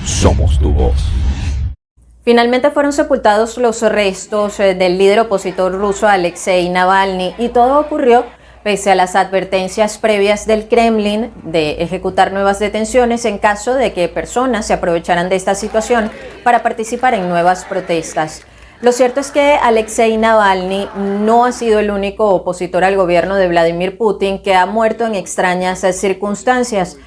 somos tu voz. Finalmente fueron sepultados los restos del líder opositor ruso Alexei Navalny y todo ocurrió pese a las advertencias previas del Kremlin de ejecutar nuevas detenciones en caso de que personas se aprovecharan de esta situación para participar en nuevas protestas. Lo cierto es que Alexei Navalny no ha sido el único opositor al gobierno de Vladimir Putin que ha muerto en extrañas circunstancias.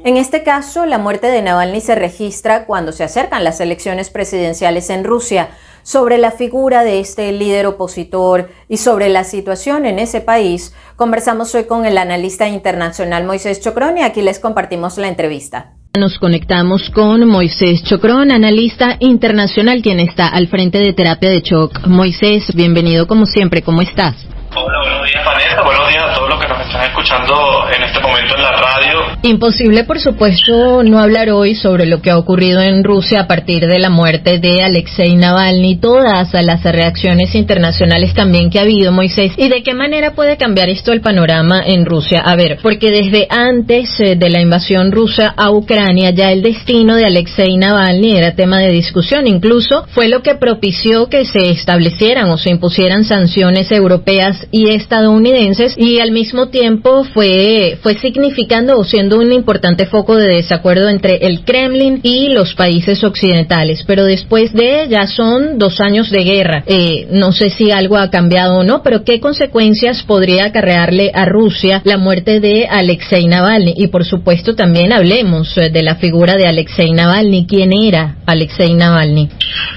En este caso, la muerte de Navalny se registra cuando se acercan las elecciones presidenciales en Rusia. Sobre la figura de este líder opositor y sobre la situación en ese país, conversamos hoy con el analista internacional Moisés Chocrón y aquí les compartimos la entrevista. Nos conectamos con Moisés Chocrón, analista internacional, quien está al frente de Terapia de Shock. Moisés, bienvenido como siempre, ¿cómo estás? Hola, buenos días Vanessa, buenos días a todos los que nos están escuchando en este momento en la radio. Imposible, por supuesto, no hablar hoy sobre lo que ha ocurrido en Rusia a partir de la muerte de Alexei Navalny, todas las reacciones internacionales también que ha habido, Moisés, y de qué manera puede cambiar esto el panorama en Rusia. A ver, porque desde antes de la invasión rusa a Ucrania, ya el destino de Alexei Navalny era tema de discusión, incluso fue lo que propició que se establecieran o se impusieran sanciones europeas y estadounidenses, y al mismo tiempo fue significando o siendo un importante foco de desacuerdo entre el Kremlin y los países occidentales. Pero después de ya son 2 años de guerra, no sé si algo ha cambiado o no, pero ¿qué consecuencias podría acarrearle a Rusia la muerte de Alexei Navalny? Y por supuesto también hablemos de la figura de Alexei Navalny. ¿Quién era Alexei Navalny?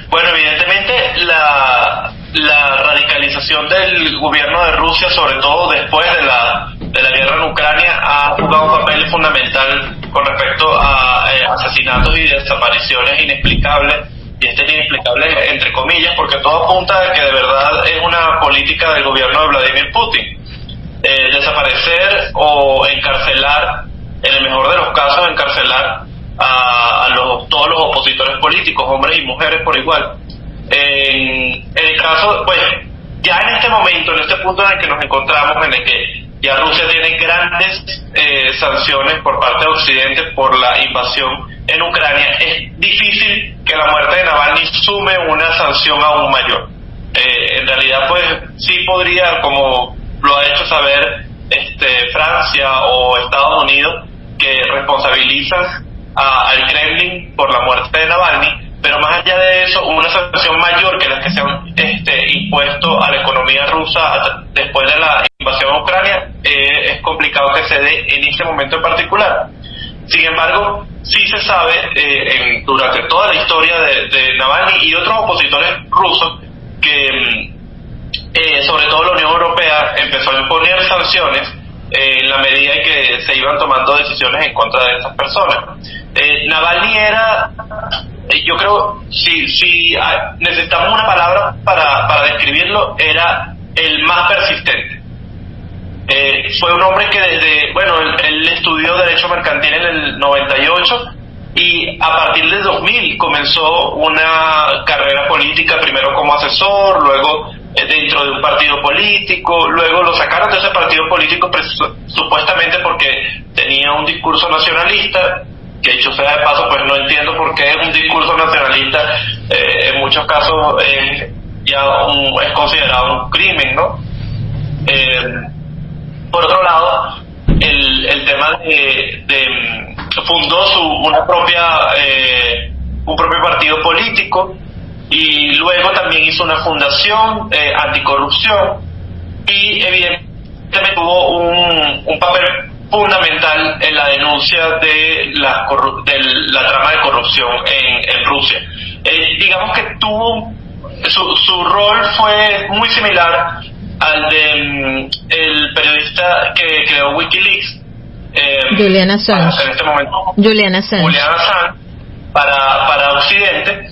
Bueno, evidentemente la radicalización del gobierno de Rusia, sobre todo después de la guerra en Ucrania, ha jugado un papel fundamental con respecto a asesinatos y desapariciones inexplicables, y inexplicables entre comillas, porque todo apunta a que de verdad es una política del gobierno de Vladimir Putin. Desaparecer o encarcelar, en el mejor de los casos encarcelar a todos los opositores políticos, hombres y mujeres por igual. En el caso, pues, ya en este momento, en este punto en el que nos encontramos, en el que ya Rusia tiene grandes sanciones por parte de Occidente por la invasión en Ucrania, es difícil que la muerte de Navalny sume una sanción aún mayor. En realidad, pues, sí podría, como lo ha hecho saber Francia o Estados Unidos, que responsabilizan al Kremlin por la muerte de Navalny, pero más allá de eso, una sanción mayor que las que se han impuesto a la economía rusa después de la invasión a Ucrania, es complicado que se dé en este momento en particular. Sin embargo, sí se sabe durante toda la historia de Navalny y otros opositores rusos que sobre todo la Unión Europea empezó a imponer sanciones en la medida en que se iban tomando decisiones en contra de estas personas. Navalny era, yo creo, si necesitamos una palabra para describirlo, era el más persistente. Fue un hombre que él estudió Derecho Mercantil en el 98 y a partir del 2000 comenzó una carrera política, primero como asesor, luego dentro de un partido político, luego lo sacaron de ese partido político supuestamente porque tenía un discurso nacionalista, que dicho sea de paso, pues no entiendo por qué un discurso nacionalista en muchos casos es considerado un crimen, ¿no? Por otro lado, el tema fundó un propio partido político y luego también hizo una fundación anticorrupción y evidentemente tuvo un papel fundamental en la denuncia de la trama de corrupción en Rusia. Digamos que su rol fue muy similar al de el periodista que creó WikiLeaks, Julian Assange. En este momento, Julian Assange para Occidente,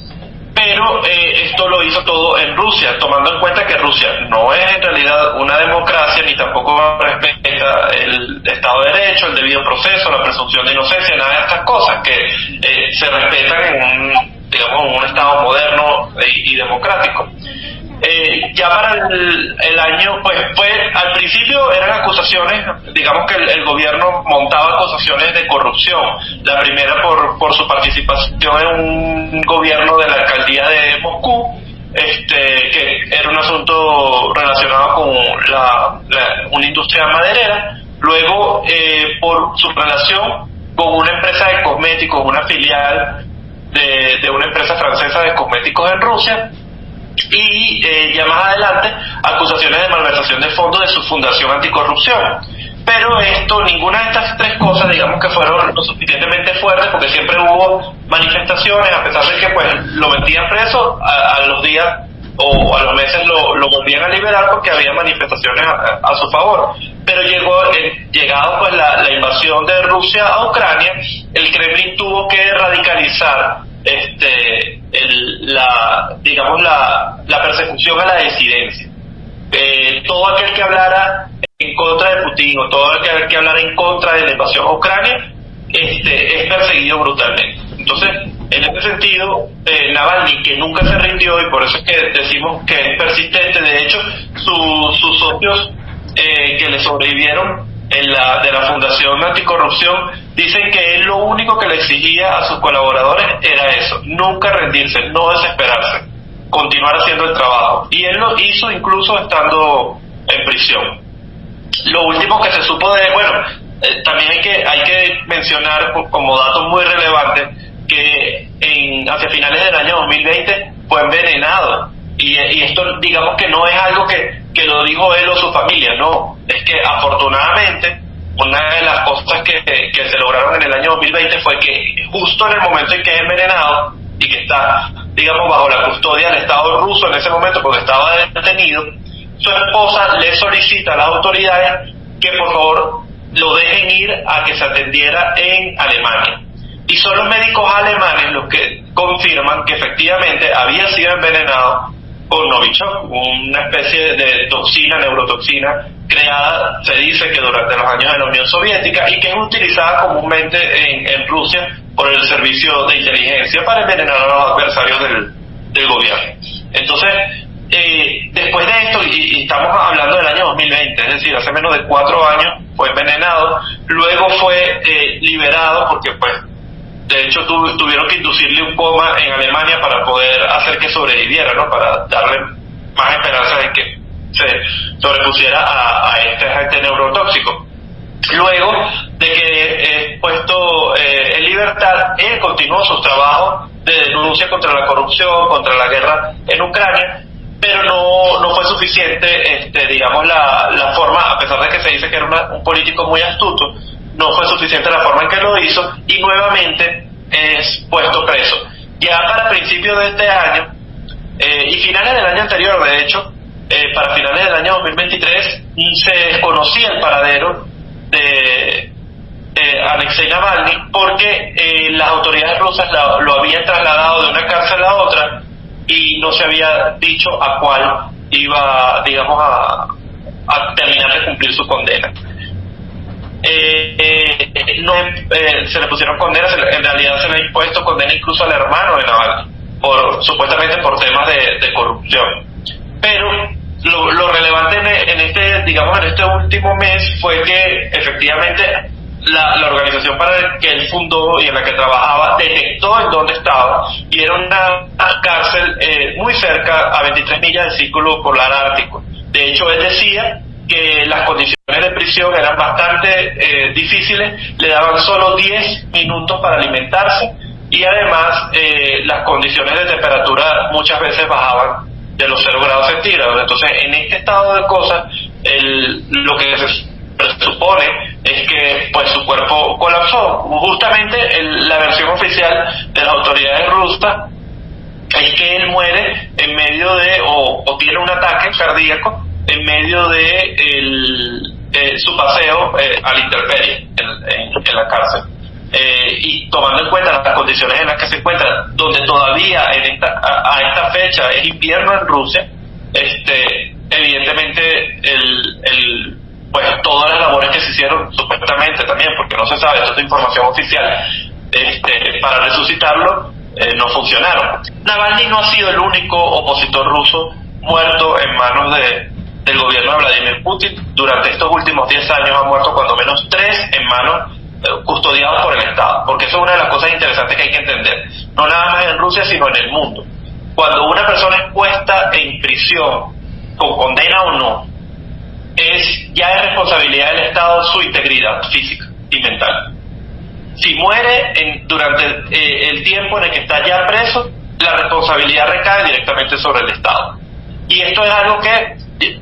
pero esto lo hizo todo en Rusia, tomando en cuenta que Rusia no es en realidad una democracia ni tampoco respeta el Estado de Derecho, el debido proceso, la presunción de inocencia, nada de estas cosas que se respetan en un Estado moderno y democrático. Ya para el año, pues al principio eran acusaciones, digamos que el gobierno montaba acusaciones de corrupción. La primera por su participación en un gobierno de la alcaldía de Moscú, que era un asunto relacionado con una industria maderera. Luego, por su relación con una empresa de cosméticos, una filial de una empresa francesa de cosméticos en Rusia. Y ya más adelante, acusaciones de malversación de fondos de su fundación anticorrupción. Pero ninguna de estas tres cosas, digamos que fueron lo suficientemente fuertes, porque siempre hubo manifestaciones, a pesar de que pues lo metían preso, a los días o a los meses lo volvían a liberar porque había manifestaciones a su favor. Pero llegado pues la invasión de Rusia a Ucrania, el Kremlin tuvo que radicalizar la persecución a la disidencia. Todo aquel que hablara en contra de Putin o todo aquel que hablara en contra de la invasión a Ucrania es perseguido brutalmente. Entonces, en este sentido, Navalny, que nunca se rindió, y por eso es que decimos que es persistente, de hecho sus socios que le sobrevivieron de la Fundación Anticorrupción dicen que él lo único que le exigía a sus colaboradores era eso: nunca rendirse, no desesperarse, continuar haciendo el trabajo, y él lo hizo incluso estando en prisión. Lo último que se supo también hay que mencionar como dato muy relevante que hacia finales del año 2020 fue envenenado, y esto digamos que no es algo que lo dijo él o su familia, no, es que afortunadamente una de las cosas que se lograron en el año 2020 fue que justo en el momento en que es envenenado y que está, digamos, bajo la custodia del Estado ruso en ese momento porque estaba detenido, su esposa le solicita a las autoridades que por favor lo dejen ir a que se atendiera en Alemania. Y son los médicos alemanes los que confirman que efectivamente había sido envenenado con Novichok, una especie de neurotoxina creada, se dice que durante los años de la Unión Soviética, y que es utilizada comúnmente en Rusia por el servicio de inteligencia para envenenar a los adversarios del gobierno. Entonces, después de esto, y estamos hablando del año 2020, es decir, hace menos de 4 años fue envenenado, luego fue liberado porque pues de hecho tuvieron que inducirle un coma en Alemania para poder hacer que sobreviviera, ¿no? Para darle más esperanza de que se sobrepusiera a este agente neurotóxico. Luego de que es puesto en libertad, él continuó sus trabajos de denuncia contra la corrupción, contra la guerra en Ucrania, pero no fue suficiente, digamos, la forma, a pesar de que se dice que era un político muy astuto, no fue suficiente la forma en que lo hizo, y nuevamente es puesto preso. Ya para principios de este año, y finales del año anterior, de hecho, para finales del año 2023, se desconocía el paradero de Alexei Navalny, porque las autoridades rusas lo habían trasladado de una cárcel a otra, y no se había dicho a cuál iba, digamos, a terminar de cumplir su condena. Se le pusieron condenas, en realidad se le ha impuesto condena incluso al hermano de Navalny, supuestamente por temas de corrupción. Pero lo relevante en este último mes fue que efectivamente la organización para la que él fundó y en la que trabajaba detectó en dónde estaba, y era una cárcel muy cerca, a 23 millas del Círculo Polar Ártico. De hecho, él decía que las condiciones de prisión eran bastante difíciles, le daban solo 10 minutos para alimentarse, y además las condiciones de temperatura muchas veces bajaban de los 0 grados centígrados. Entonces, en este estado de cosas, lo que se presupone es que pues su cuerpo colapsó. Justamente la versión oficial de las autoridades rusas es que él muere en medio de, o tiene un ataque cardíaco en medio de su paseo a la intemperie en la cárcel. Y tomando en cuenta las condiciones en las que se encuentra, donde todavía a esta fecha es invierno en Rusia, evidentemente pues todas las labores que se hicieron supuestamente también, porque no se sabe, esto es información oficial, para resucitarlo no funcionaron. Navalny no ha sido el único opositor ruso muerto en manos del gobierno de Vladimir Putin. Durante estos últimos 10 años han muerto cuando menos 3 en manos custodiados por el Estado, porque eso es una de las cosas interesantes que hay que entender, no nada más en Rusia sino en el mundo. Cuando una persona es puesta en prisión con condena o no, ya es responsabilidad del Estado su integridad física y mental. Si muere durante el tiempo en el que está ya preso, la responsabilidad recae directamente sobre el Estado. Y esto es algo que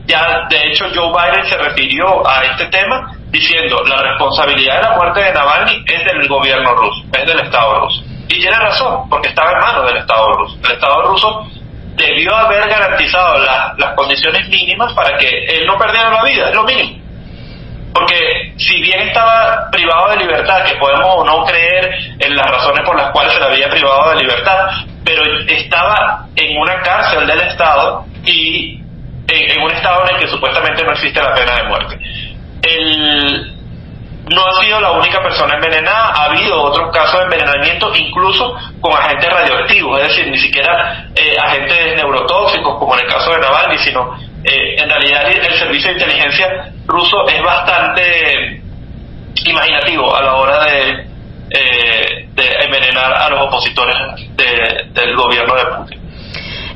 ya, de hecho, Joe Biden se refirió a este tema diciendo la responsabilidad de la muerte de Navalny es del gobierno ruso, es del Estado ruso. Y tiene razón, porque estaba en manos del Estado ruso. El Estado ruso debió haber garantizado las condiciones mínimas para que él no perdiera la vida, es lo mínimo. Porque si bien estaba privado de libertad, que podemos o no creer en las razones por las cuales se le había privado de libertad, pero estaba en una cárcel del Estado y en un estado en el que supuestamente no existe la pena de muerte. No ha sido la única persona envenenada, ha habido otros casos de envenenamiento, incluso con agentes radioactivos, es decir, ni siquiera agentes neurotóxicos como en el caso de Navalny, sino en realidad el servicio de inteligencia ruso es bastante imaginativo a la hora de envenenar a los opositores del gobierno de Putin.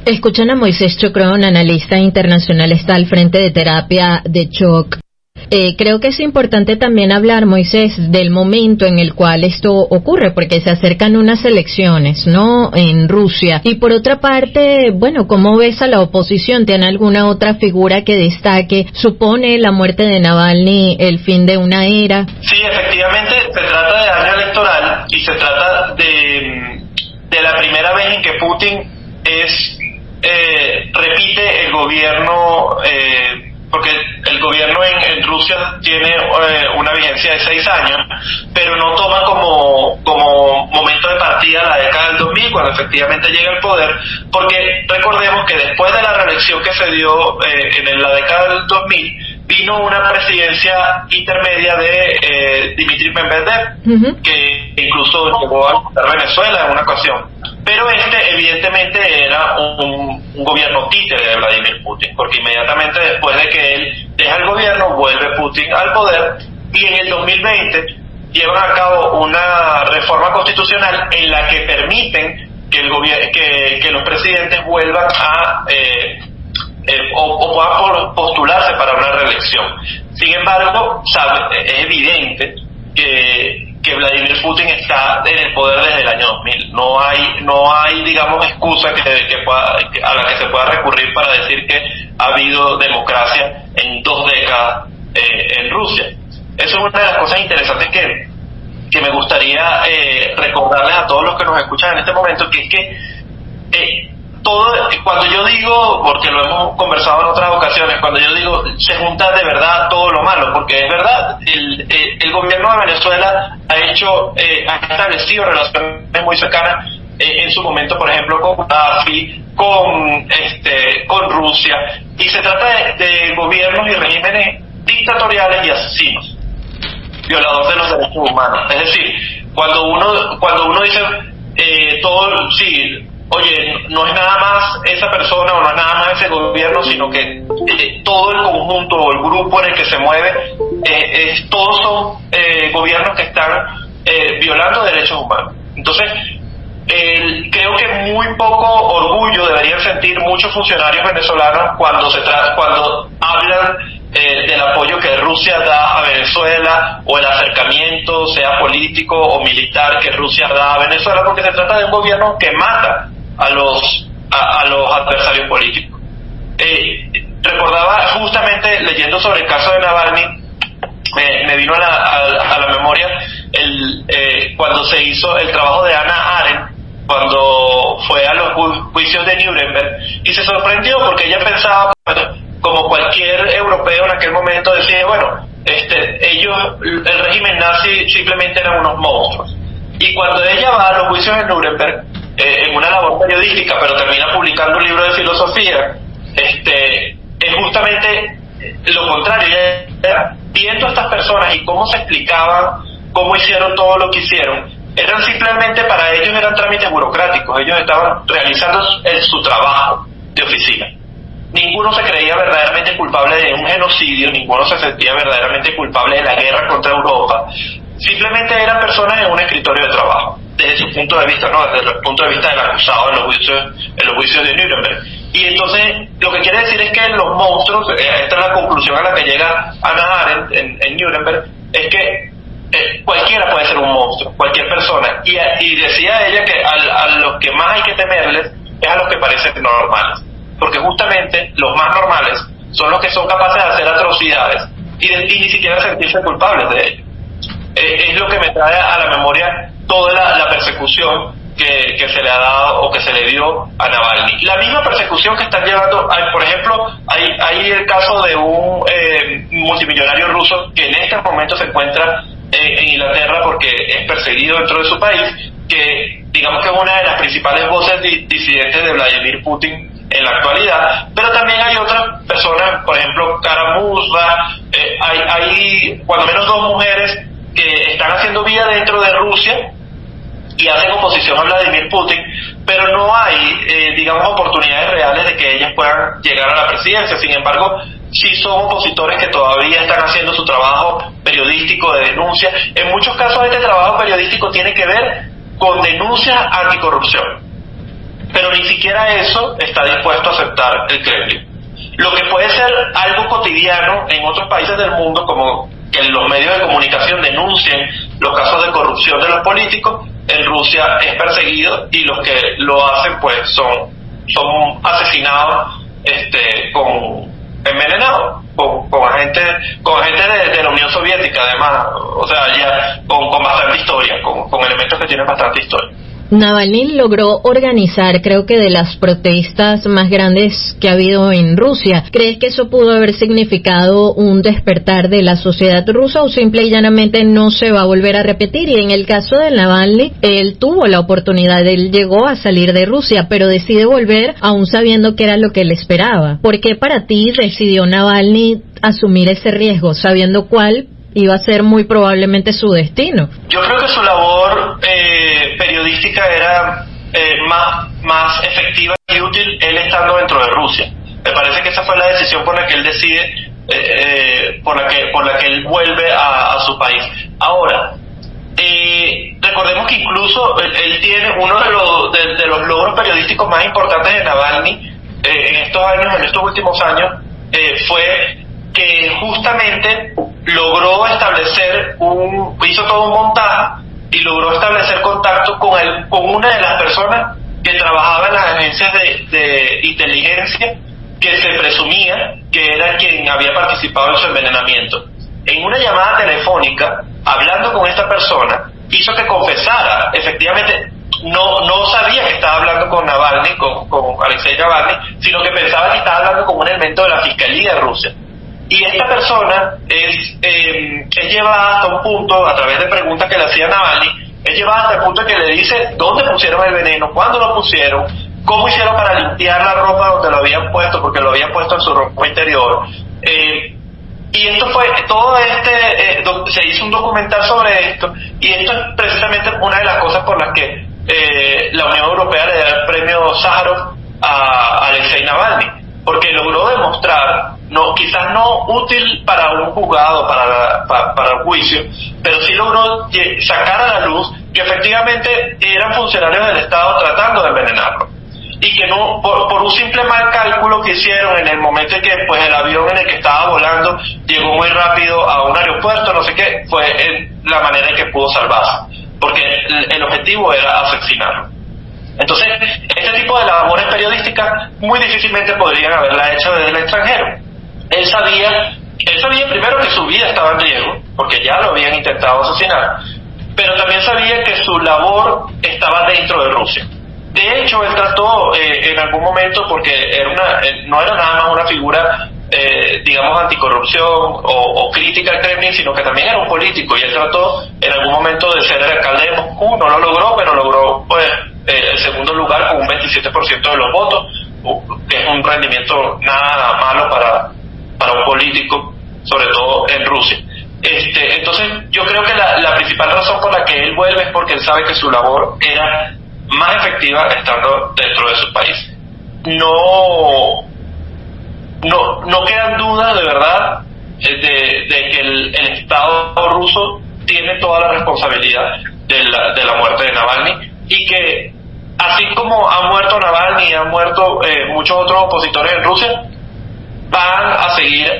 Escuchan a Moisés Chocrón, analista internacional, está al frente de terapia de shock. Creo que es importante también hablar, Moisés, del momento en el cual esto ocurre, porque se acercan unas elecciones, ¿no?, en Rusia. Y por otra parte, bueno, ¿cómo ves a la oposición? ¿Tiene alguna otra figura que destaque? ¿Supone la muerte de Navalny el fin de una era? Sí, efectivamente, se trata de año electoral y se trata de la primera vez en que Putin repite el gobierno, porque el gobierno en Rusia tiene una vigencia de 6 años, pero no toma como momento de partida la década del 2000, cuando efectivamente llega al poder, porque recordemos que después de la reelección que se dio en la década del 2000, vino una presidencia intermedia de Dmitry Medvedev, que incluso llegó a Venezuela en una ocasión. Pero evidentemente era un gobierno títere de Vladimir Putin, porque inmediatamente después de que él deja el gobierno, vuelve Putin al poder, y en el 2020 llevan a cabo una reforma constitucional en la que permiten que los presidentes vuelvan a o puedan postularse para una reelección. Sin embargo, es evidente que Vladimir Putin está en el poder desde el año 2000. No hay digamos excusa a la que se pueda recurrir para decir que ha habido democracia en 2 décadas en Rusia. Eso es una de las cosas interesantes que me gustaría recordarles a todos los que nos escuchan en este momento, que es que cuando yo digo, porque lo hemos conversado en otras ocasiones, cuando yo digo se junta de verdad todo lo malo, porque es verdad, el gobierno de Venezuela ha establecido relaciones muy cercanas en su momento, por ejemplo, con Gaddafi, con Rusia, y se trata de gobiernos y regímenes dictatoriales y asesinos, violadores de los derechos humanos. Es decir, cuando uno dice oye, no es nada más esa persona o no es nada más ese gobierno, sino que todo el conjunto o el grupo en el que se mueve, todos son gobiernos que están violando derechos humanos. Entonces, creo que muy poco orgullo deberían sentir muchos funcionarios venezolanos cuando hablan del apoyo que Rusia da a Venezuela, o el acercamiento, sea político o militar, que Rusia da a Venezuela, porque se trata de un gobierno que mata a los adversarios políticos. Recordaba, justamente leyendo sobre el caso de Navalny, me vino a la memoria cuando se hizo el trabajo de Hannah Arendt, cuando fue a los juicios de Nuremberg, y se sorprendió porque ella pensaba, como cualquier europeo en aquel momento, decía, bueno, el régimen nazi simplemente eran unos monstruos. Y cuando ella va a los juicios de Nuremberg, en una labor periodística, pero termina publicando un libro de filosofía, es justamente lo contrario. Ella, viendo a estas personas y cómo se explicaban, cómo hicieron todo lo que hicieron, eran simplemente, para ellos eran trámites burocráticos, ellos estaban realizando su trabajo de oficina. ninguno se creía verdaderamente culpable de un genocidio, ninguno se sentía verdaderamente culpable de la guerra contra Europa. Simplemente eran personas en un escritorio de trabajo, desde su punto de vista, ¿no? Desde el punto de vista del acusado en los juicios de Nuremberg. Y entonces, lo que quiere decir es que los monstruos, esta es la conclusión a la que llega Hannah Arendt en Nuremberg, es que cualquiera puede ser un monstruo, cualquier persona. Y decía ella que a los que más hay que temerles es a los que parecen normales, porque justamente los más normales son los que son capaces de hacer atrocidades y ni siquiera sentirse culpables de ello. Es lo que me trae a la memoria toda la persecución que se le ha dado o que se le dio a Navalny. La misma persecución que están llevando, por ejemplo, hay el caso de un multimillonario ruso que en este momento se encuentra en Inglaterra porque es perseguido dentro de su país, que digamos que es una de las principales voces disidentes de Vladimir Putin en la actualidad, pero también hay otras personas, por ejemplo, Kara Murza, hay cuando menos 2 mujeres que están haciendo vida dentro de Rusia y hacen oposición a Vladimir Putin, pero no hay, digamos, oportunidades reales de que ellas puedan llegar a la presidencia. Sin embargo, sí son opositores que todavía están haciendo su trabajo periodístico de denuncia. En muchos casos este trabajo periodístico tiene que ver con denuncias anticorrupción, pero ni siquiera eso está dispuesto a aceptar el Kremlin. Lo que puede ser algo cotidiano en otros países del mundo, como que los medios de comunicación denuncien los casos de corrupción de los políticos, en Rusia es perseguido y los que lo hacen pues son asesinados envenenados con agentes de la Unión Soviética, además, o sea, ya con bastante historia, con elementos que tienen bastante historia. Navalny logró organizar, creo que de las protestas más grandes que ha habido en Rusia. ¿Crees que eso pudo haber significado un despertar de la sociedad rusa o simple y llanamente no se va a volver a repetir? Y en el caso de Navalny, él tuvo la oportunidad, él llegó a salir de Rusia, pero decide volver aún sabiendo que era lo que él esperaba. ¿Por qué para ti decidió Navalny asumir ese riesgo, sabiendo cuál iba a ser muy probablemente su destino? Yo creo que su labor periodística era más efectiva y útil él estando dentro de Rusia. Me parece que esa fue la decisión por la que él decide, por la que él vuelve a su país. Ahora, recordemos que incluso él tiene uno de los logros periodísticos más importantes de Navalny en estos últimos años, fue que justamente logró hizo todo un montaje y logró establecer contacto con una de las personas que trabajaba en las agencias de inteligencia que se presumía que era quien había participado en su envenenamiento. En una llamada telefónica, hablando con esta persona, hizo que confesara, efectivamente, no sabía que estaba hablando con Navalny, con Alexei Navalny, sino que pensaba que estaba hablando con un elemento de la Fiscalía de Rusia. Y esta persona es llevada hasta un punto, a través de preguntas que le hacía Navalny, es llevada hasta el punto que le dice dónde pusieron el veneno, cuándo lo pusieron, cómo hicieron para limpiar la ropa donde lo habían puesto, porque lo habían puesto en su ropa interior. Y esto fue, se hizo un documental sobre esto, y esto es precisamente una de las cosas por las que la Unión Europea le da el premio Sájarov a Alexei Navalny, porque logró demostrar, quizás no útil para un juzgado, para el juicio, pero sí logró sacar a la luz que efectivamente eran funcionarios del Estado tratando de envenenarlo, y que no por un simple mal cálculo que hicieron en el momento en que pues el avión en el que estaba volando llegó muy rápido a un aeropuerto, no sé qué, fue la manera en que pudo salvarse, porque el objetivo era asesinarlo. Entonces, este tipo de labores periodísticas muy difícilmente podrían haberla hecho desde el extranjero. Él sabía primero que su vida estaba en riesgo, porque ya lo habían intentado asesinar, pero también sabía que su labor estaba dentro de Rusia. De hecho, él trató en algún momento, porque no era nada más una figura, digamos, anticorrupción o crítica al Kremlin, sino que también era un político, y él trató en algún momento de ser el alcalde de Moscú. No lo logró, pero logró pues el segundo lugar con un 27% de los votos, que es un rendimiento nada malo para un político, sobre todo en Rusia. Entonces yo creo que la principal razón por la que él vuelve es porque él sabe que su labor era más efectiva estando dentro de su país. no quedan dudas de verdad de que el Estado ruso tiene toda la responsabilidad de la muerte de Navalny, y que así como ha muerto Navalny y han muerto muchos otros opositores en Rusia, van a seguir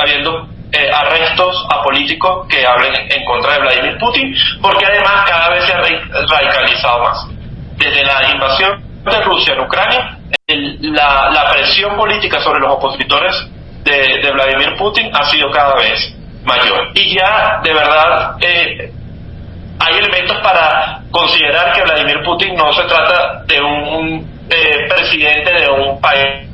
habiendo arrestos a políticos que hablen en contra de Vladimir Putin, porque además cada vez se ha radicalizado más. Desde la invasión de Rusia en Ucrania, la presión política sobre los opositores de Vladimir Putin ha sido cada vez mayor, y ya de verdad hay elementos para considerar que Vladimir Putin no se trata de un presidente de un país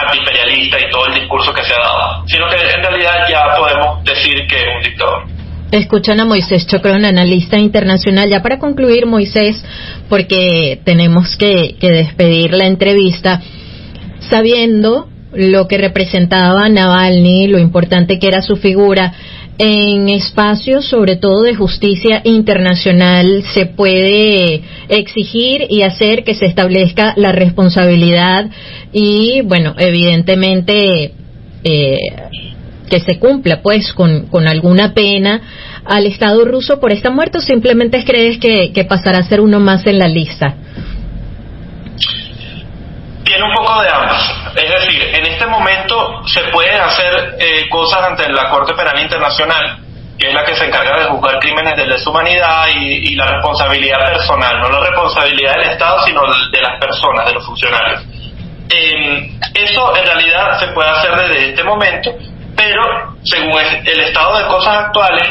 antiimperialista y todo el discurso que se ha dado, sino que en realidad ya podemos decir que es un dictador. Escuchan a Moisés Chocrón, analista internacional. Ya para concluir, Moisés, porque tenemos que despedir la entrevista, sabiendo lo que representaba Navalny, lo importante que era su figura, en espacios sobre todo de justicia internacional se puede exigir y hacer que se establezca la responsabilidad y, bueno, evidentemente que se cumpla pues con alguna pena al Estado ruso por esta muerte, o simplemente crees que pasará a ser uno más en la lista? Tiene un poco de ambas. Es decir, en este momento se pueden hacer cosas ante la Corte Penal Internacional, que es la que se encarga de juzgar crímenes de lesa humanidad y la responsabilidad personal, no la responsabilidad del Estado, sino de las personas, de los funcionarios. Eso en realidad se puede hacer desde este momento, pero según el estado de cosas actuales,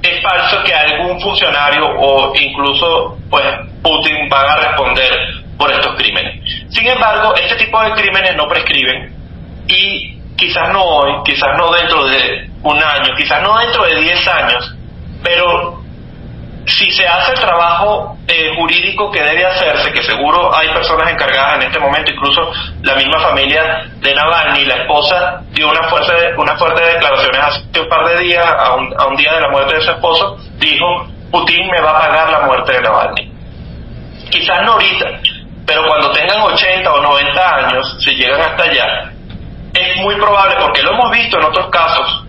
es falso que algún funcionario o incluso pues Putin van a responder por estos crímenes. Sin embargo, este tipo de crímenes no prescriben, y quizás no hoy, quizás no dentro de un año, quizás no dentro de 10 años, pero si se hace el trabajo jurídico que debe hacerse, que seguro hay personas encargadas en este momento, incluso la misma familia de Navalny, la esposa dio unas fuertes declaraciones hace un par de días, a un día de la muerte de su esposo, dijo: Putin me va a pagar la muerte de Navalny. Quizás no ahorita, pero cuando tengan 80 o 90 años, si llegan hasta allá, es muy probable, porque lo hemos visto en otros casos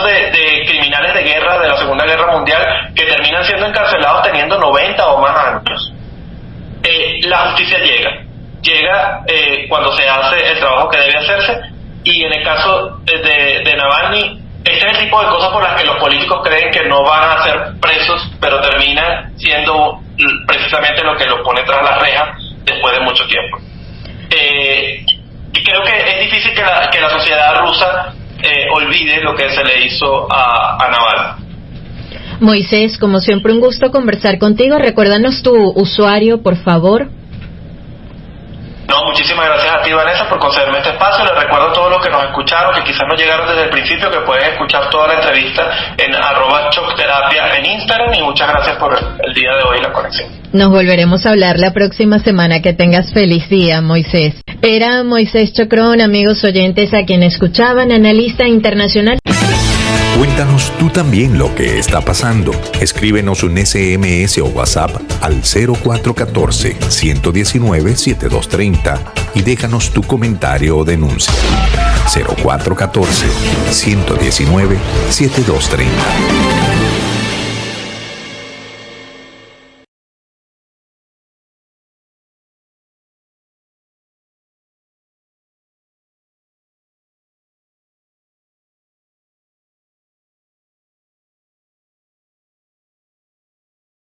de criminales de guerra de la Segunda Guerra Mundial que terminan siendo encarcelados teniendo 90 o más años. La justicia llega cuando se hace el trabajo que debe hacerse, y en el caso de Navalny, este es el tipo de cosas por las que los políticos creen que no van a ser presos, pero terminan siendo precisamente lo que los pone tras las rejas después de mucho tiempo. Y creo que es difícil que la sociedad rusa olvide lo que se le hizo a Navalny. Moisés, como siempre, un gusto conversar contigo. Recuérdanos tu usuario, por favor. No, muchísimas gracias a ti, Vanessa, por concederme este espacio. Les recuerdo a todos los que nos escucharon, que quizás no llegaron desde el principio, que pueden escuchar toda la entrevista en @chocterapia en Instagram, y muchas gracias por el día de hoy y la conexión. Nos volveremos a hablar la próxima semana. Que tengas feliz día, Moisés. Era Moisés Chocrón, amigos oyentes, a quien escuchaban, analista internacional. Cuéntanos tú también lo que está pasando. Escríbenos un SMS o WhatsApp al 0414-119-7230 y déjanos tu comentario o denuncia. 0414-119-7230.